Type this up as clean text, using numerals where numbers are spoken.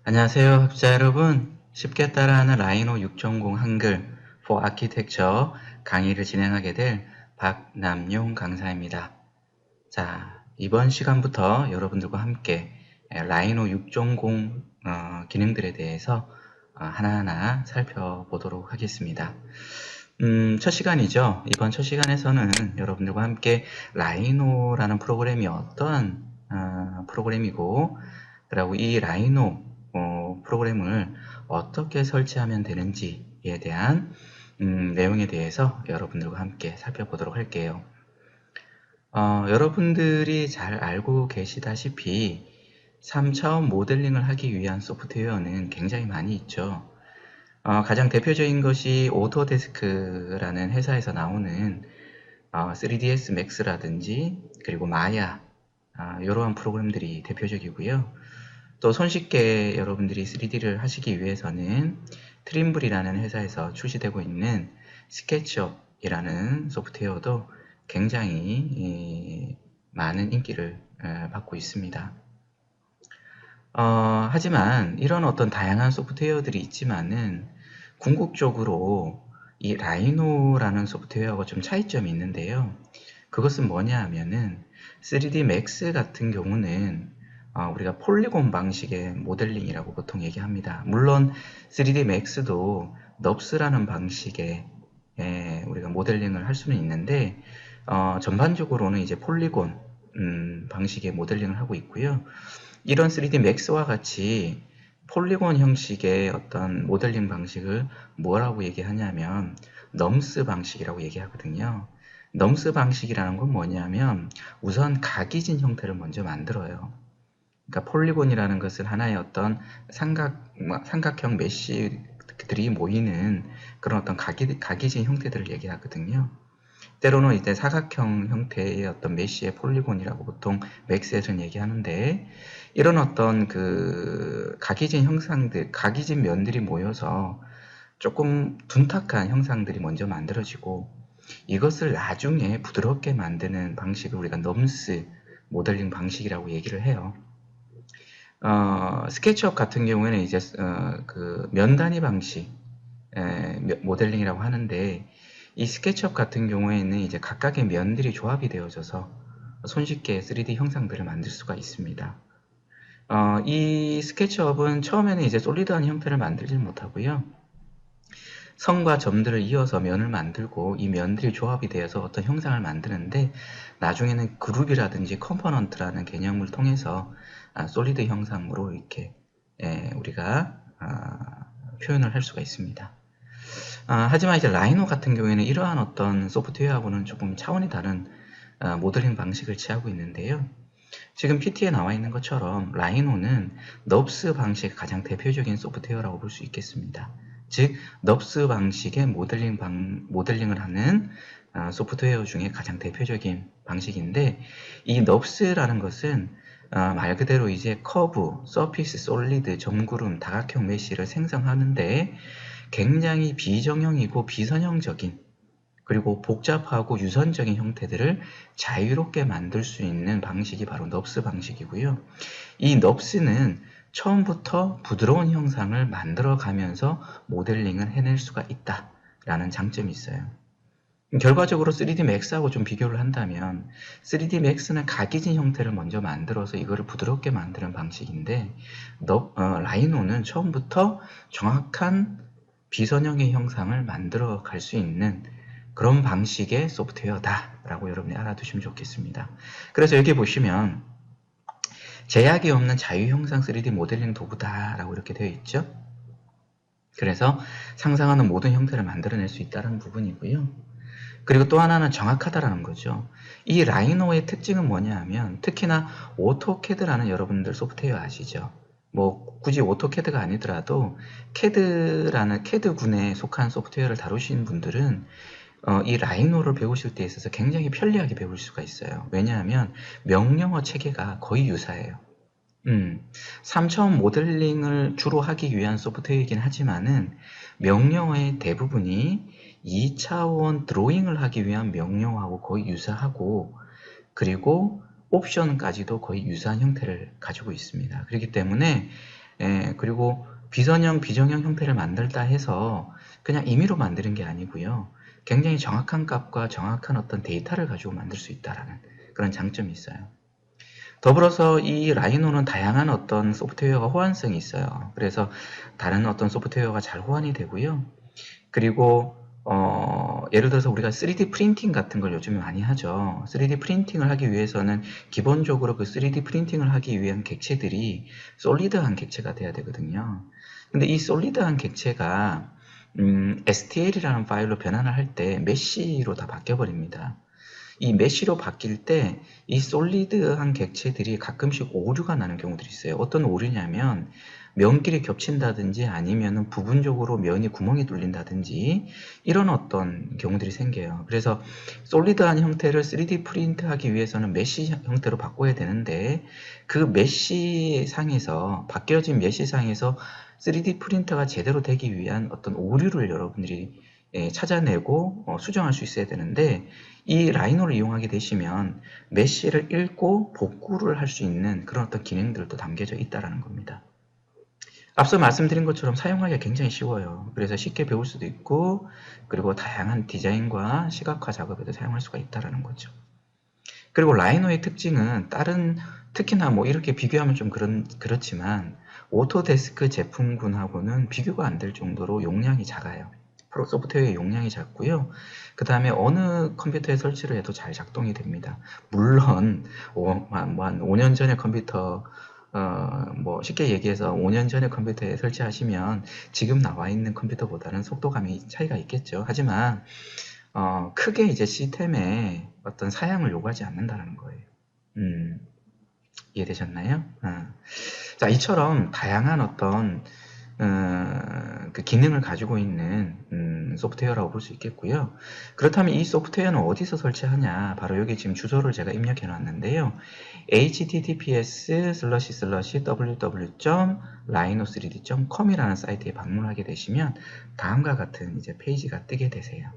안녕하세요, 학습자 여러분. 쉽게 따라하는 라이노 6.0 한글 for Architecture 강의를 진행하게 될 박남용 강사입니다. 자, 이번 시간부터 여러분들과 함께 라이노 6.0 기능들에 대해서 하나하나 살펴보도록 하겠습니다. 첫 시간이죠. 이번 첫 시간에서는 여러분들과 함께 라이노라는 프로그램이 어떠한 프로그램이고, 그리고 이 라이노 프로그램을 어떻게 설치하면 되는지에 대한 내용에 대해서 여러분들과 함께 살펴보도록 할게요. 여러분들이 잘 알고 계시다시피 3차원 모델링을 하기 위한 소프트웨어는 굉장히 많이 있죠. 가장 대표적인 것이 오토데스크라는 회사에서 나오는 3ds max라든지 그리고 마야 이러한 프로그램들이 대표적이고요. 또 손쉽게 여러분들이 3D를 하시기 위해서는 트림블이라는 회사에서 출시되고 있는 스케치업이라는 소프트웨어도 굉장히 많은 인기를 받고 있습니다. 하지만 이런 어떤 다양한 소프트웨어들이 있지만은 궁극적으로 이 라이노라는 소프트웨어가 좀 차이점이 있는데요. 그것은 뭐냐 하면은 3D Max 같은 경우는 우리가 폴리곤 방식의 모델링이라고 보통 얘기합니다. 물론 3D Max도 넙스라는 방식의 우리가 모델링을 할 수는 있는데 전반적으로는 이제 폴리곤 방식의 모델링을 하고 있고요. 이런 3D Max와 같이 폴리곤 형식의 어떤 모델링 방식을 뭐라고 얘기하냐면 넘스 방식이라고 얘기하거든요. 넘스 방식이라는 건 뭐냐면 우선 각이진 형태를 먼저 만들어요. 그러니까 폴리곤이라는 것은 하나의 어떤 삼각형 메쉬들이 모이는 그런 어떤 각이진 형태들을 얘기하거든요. 때로는 이제 사각형 형태의 어떤 메쉬의 폴리곤이라고 보통 맥스에서는 얘기하는데, 이런 어떤 그 각이진 형상들, 각이진 면들이 모여서 조금 둔탁한 형상들이 먼저 만들어지고, 이것을 나중에 부드럽게 만드는 방식을 우리가 넘스 모델링 방식이라고 얘기를 해요. 스케치업 같은 경우에는 이제 그 면 단위 방식 모델링이라고 하는데, 이 스케치업 같은 경우에는 이제 각각의 면들이 조합이 되어져서 손쉽게 3D 형상들을 만들 수가 있습니다. 이 스케치업은 처음에는 이제 솔리드한 형태를 만들지 못하고요. 선과 점들을 이어서 면을 만들고 이 면들이 조합이 되어서 어떤 형상을 만드는데, 나중에는 그룹이라든지 컴포넌트라는 개념을 통해서 솔리드 형상으로 이렇게 우리가 표현을 할 수가 있습니다. 하지만 이제 라이노 같은 경우에는 이러한 어떤 소프트웨어하고는 조금 차원이 다른 모델링 방식을 취하고 있는데요. 지금 PT에 나와 있는 것처럼 라이노는 넙스 방식의 가장 대표적인 소프트웨어라고 볼 수 있겠습니다. 즉 넙스 방식의 모델링을 하는 소프트웨어 중에 가장 대표적인 방식인데, 이 넙스라는 것은 말 그대로 이제 커브, 서피스, 솔리드, 점구름, 다각형 메쉬를 생성하는데 굉장히 비정형이고 비선형적인, 그리고 복잡하고 유선적인 형태들을 자유롭게 만들 수 있는 방식이 바로 넙스 방식이고요. 이 넙스는 처음부터 부드러운 형상을 만들어 가면서 모델링을 해낼 수가 있다라는 장점이 있어요. 결과적으로 3D Max하고 좀 비교를 한다면 3D Max는 각이진 형태를 먼저 만들어서 이거를 부드럽게 만드는 방식인데, 라이노는 처음부터 정확한 비선형의 형상을 만들어 갈 수 있는 그런 방식의 소프트웨어다라고 여러분이 알아두시면 좋겠습니다. 그래서 여기 보시면 제약이 없는 자유형상 3D 모델링 도구다라고 이렇게 되어 있죠. 그래서 상상하는 모든 형태를 만들어낼 수 있다는 부분이고요. 그리고 또 하나는 정확하다라는 거죠. 이 라이노의 특징은 뭐냐 하면, 특히나 오토캐드라는 여러분들 소프트웨어 아시죠? 뭐 굳이 오토캐드가 아니더라도 캐드라는 캐드군에 속한 소프트웨어를 다루시는 분들은 이 라이노를 배우실 때 있어서 굉장히 편리하게 배울 수가 있어요. 왜냐하면 명령어 체계가 거의 유사해요. 3차원 모델링을 주로 하기 위한 소프트웨어이긴 하지만은 명령어의 대부분이 2차원 드로잉을 하기 위한 명령어하고 거의 유사하고, 그리고 옵션까지도 거의 유사한 형태를 가지고 있습니다. 그렇기 때문에 그리고 비선형, 비정형 형태를 만들다 해서 그냥 임의로 만드는 게 아니고요. 굉장히 정확한 값과 정확한 어떤 데이터를 가지고 만들 수 있다라는 그런 장점이 있어요. 더불어서 이 라이노는 다양한 어떤 소프트웨어가 호환성이 있어요. 그래서 다른 어떤 소프트웨어가 잘 호환이 되고요. 그리고 예를 들어서 우리가 3D 프린팅 같은 걸 요즘에 많이 하죠. 3D 프린팅을 하기 위해서는 기본적으로 그 3D 프린팅을 하기 위한 객체들이 솔리드한 객체가 돼야 되거든요. 근데 이 솔리드한 객체가 STL이라는 파일로 변환을 할 때 메쉬로 다 바뀌어 버립니다. 이 메쉬로 바뀔 때 이 솔리드한 객체들이 가끔씩 오류가 나는 경우들이 있어요. 어떤 오류냐면 면끼리 겹친다든지 아니면은 부분적으로 면이 구멍이 뚫린다든지 이런 어떤 경우들이 생겨요. 그래서 솔리드한 형태를 3D 프린트하기 위해서는 메쉬 형태로 바꿔야 되는데 그 메쉬 상에서 바뀌어진 메쉬 상에서 3D 프린터가 제대로 되기 위한 어떤 오류를 여러분들이 찾아내고 수정할 수 있어야 되는데 이 라이노를 이용하게 되시면 메쉬를 읽고 복구를 할 수 있는 그런 어떤 기능들도 담겨져 있다는 겁니다. 앞서 말씀드린 것처럼 사용하기가 굉장히 쉬워요. 그래서 쉽게 배울 수도 있고 그리고 다양한 디자인과 시각화 작업에도 사용할 수가 있다는 거죠. 그리고 라이노의 특징은 다른 특히나 뭐 이렇게 비교하면 좀 그렇지만 오토데스크 제품군하고는 비교가 안 될 정도로 용량이 작아요. 소프트웨어의 용량이 작고요. 그 다음에 어느 컴퓨터에 설치를 해도 잘 작동이 됩니다. 물론 한 5년 전의 컴퓨터 뭐 쉽게 얘기해서 5년 전의 컴퓨터에 설치하시면 지금 나와 있는 컴퓨터보다는 속도감이 차이가 있겠죠. 하지만 크게 이제 시스템에 어떤 사양을 요구하지 않는다는 거예요. 이해되셨나요? 자, 이처럼 다양한 어떤 그 기능을 가지고 있는 소프트웨어라고 볼 수 있겠고요. 그렇다면 이 소프트웨어는 어디서 설치하냐? 바로 여기 지금 주소를 제가 입력해 놨는데요. https://www.rhino3d.com이라는 사이트에 방문하게 되시면 다음과 같은 이제 페이지가 뜨게 되세요.